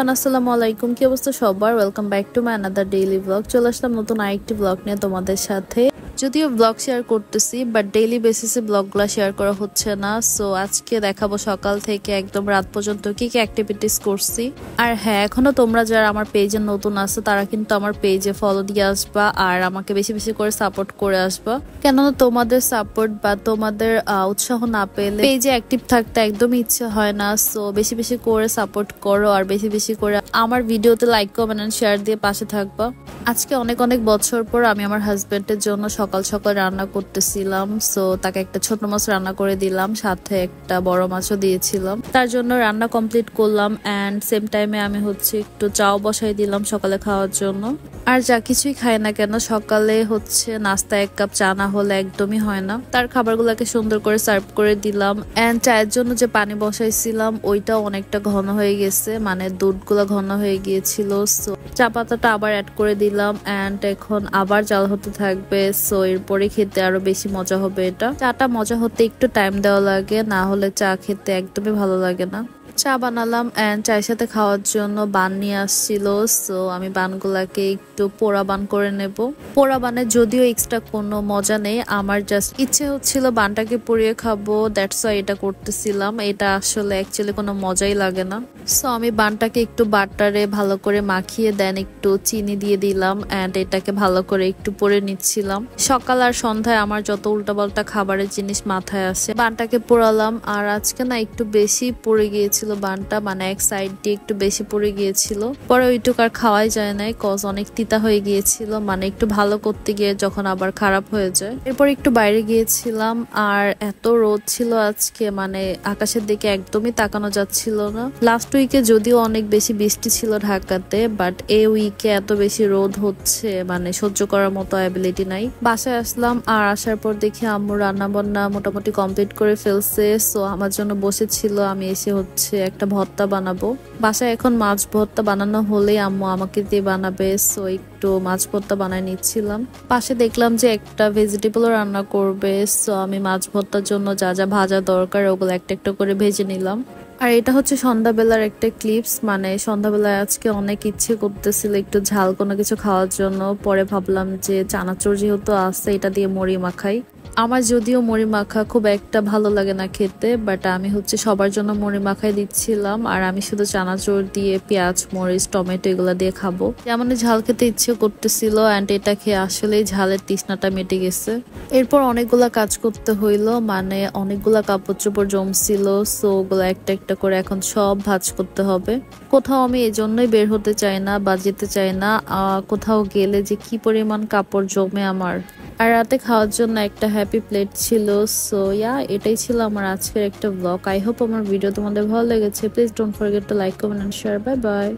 Everyone, আসসালামু আলাইকুম। কি অবস্থা সবার? Welcome back to my another daily blog. চলে আসলাম নতুন আরেকটি ব্লগ নিয়ে তোমাদের সাথে। যদিও ব্লগ শেয়ার করতেছি, বাট ডেইলি বেসিসে ব্লগগুলো শেয়ার করা হচ্ছে না। সো আজকে দেখাবো সকাল থেকে একদম রাত পর্যন্ত কি কি অ্যাক্টিভিটিস করছি। আর হ্যাঁ, এখনো তোমরা যারা আমার পেজে নতুন আছে তারা কিন্তু আমার পেজে ফলো দিয়ে আসবা আর আমাকে বেশি বেশি করে সাপোর্ট করে আসবা। কেননা তোমাদের সাপোর্ট বা তোমাদের উৎসাহ না পেলে পেজে অ্যাক্টিভ থাকতে একদমই ইচ্ছে হয় না। সো বেশি বেশি করে সাপোর্ট করো আর বেশি বেশি করে আমার ভিডিওতে লাইক, কমেন্ট এন্ড শেয়ার দিয়ে পাশে থাকবা। আজকে অনেক অনেক বছর পর আমি আমার হাজবেন্ডের জন্য সকাল সকাল রান্না করতেছিলাম। সো তাকে একটা ছোট মাছ রান্না করে দিলাম, সাথে একটা বড় মাছও দিয়েছিলাম। তার জন্য রান্না কমপ্লিট করলাম এন্ড সেম টাইমে আমি একটু চাও বসাই দিলাম সকালে খাওয়ার জন্য। আর যা কিছুই খাই না কেন সকালে নাস্তা 1 কাপ চা না হলে একদমই হয় না। তার খাবারগুলোকে সুন্দর করে সার্ভ করে দিলাম এন্ড চায়ের জন্য যে পানি বসাইছিলাম ওইটাও অনেকটা ঘন হয়ে গেছে, মানে দুধগুলো ঘন হয়ে গিয়েছিল। সো চা পাতাটা আবার অ্যাড করে দিলাম এন্ড এখন আবার জাল হতে থাকবে। সো এরপরে খেতে আরো বেশি মজা হবে। এটা চাটা মজা হতে একটু টাইম দেওয়া লাগে, না হলে চা খেতে একদমই ভালো লাগে না। চা বানালাম এন্ড চায়ের সাথে খাওয়ার জন্য বান নিয়ে আসছিল। সো আমি বানগুলাকে একটু পোড়া বান করে নেব। পোড়া বানে যদিও এক্সট্রা কোনো মজা নেই, আমার জাস্ট ইচ্ছে হচ্ছিল বানটাকে পুড়িয়ে খাবো, দ্যাটস ওয়াই এটা করতেছিলাম। এটা আসলে অ্যাকচুয়ালি কোনো মজাই লাগে না। সো আমি বানটাকে একটু বাটারে ভালো করে মাখিয়ে দেন একটু চিনি দিয়ে দিলাম এন্ড এটাকে ভালো করে একটু পুড়ে নিচ্ছিলাম। সকাল আর সন্ধ্যায় আমার যত উল্টাপাল্টা খাবারের জিনিস মাথায় আসে বানটাকে পোড়ালাম। আর আজকে না একটু বেশি পড়ে গিয়েছিল বানটা, মানে এক সাইড দিয়ে একটু বেশি পড়ে গিয়েছিল। পরে ওইটুকু আর খাওয়াই যায় নাই, কজ অনেক তিতা হয়ে গিয়েছিল, মানে একটু ভালো করতে গিয়ে যখন আবার খারাপ হয়ে যায়। এরপর একটু বাইরে গিয়েছিলাম আর এত রোদ ছিল আজকে, মানে আকাশের দিকে একদমই তাকানো যাচ্ছিল না। লাস্ট উইকে যদিও অনেক বেশি বৃষ্টি ছিল ঢাকাতে, বাট এই উইকে এত বেশি রোদ হচ্ছে, মানে সহ্য করার মতো অ্যাবিলিটি নাই। বাসায় আসলাম আর আসার পর দেখি আম্মু রান্না বান্না মোটামুটি কমপ্লিট করে ফেলছে। সো আমার জন্য বসেছিল, আমি এসে একটা ভর্তা বানাবো। বাসায় এখন মাছ ভর্তা বানানো হলেই আম্মু আমাকে দিয়ে বানাবে। সো একটু মাছ ভর্তা বানায় নিচ্ছিলাম। পাশে দেখলাম যে একটা ভেজিটেবলও রান্না করবে। সো আমি মাছ ভর্তার জন্য যা যা ভাজা দরকার ওগুলো একটা একটা করে ভেজে নিলাম। আর এটা সন্ধ্যাবেলার একটা ক্লিপস, মানে সন্ধ্যাবেলায় আজকে অনেক ইচ্ছে করতেছিল একটু ঝাল কোনো কিছু খাওয়ার জন্য। পরে ভাবলাম যে চানাচুর যেহেতু আছে এটা দিয়ে মুড়ি মাখাই। আমার যদিও মুড়ি মাখা খুব একটা ভালো লাগে না খেতে, বাট আমি সবার জন্য মুড়ি মাখাই দিচ্ছিলাম। আর আমি শুধু চানাচুর দিয়ে পেঁয়াজ, মরিচ, টমেটো এগুলা দিয়ে খাবো। যেমন ঝাল খেতে ইচ্ছে করতেছিল এন্ড এটা খেয়ে আসলেই ঝালের তৃষ্ণাটা মেটে গেছে। এরপর অনেকগুলা কাজ করতে হইলো, মানে অনেকগুলা কাপড় চোপড় জমছিল। সো ওগুলা একটা একটা করে এখন সব ভাঁজ করতে হবে। কোথাও আমি এজন্যই বের হতে চাই না বা যেতে চাই না, কোথাও গেলে যে কি পরিমাণ কাপড় জমে আমার। আর রাতে খাওয়ার জন্য একটা হ্যাপি প্লেট ছিল। সো এটাই ছিল আমার আজকের একটা ব্লগ। আই হোপ আমার ভিডিও তোমাদের ভালো লেগেছে। Please don't forget to like, comment and share. Bye by.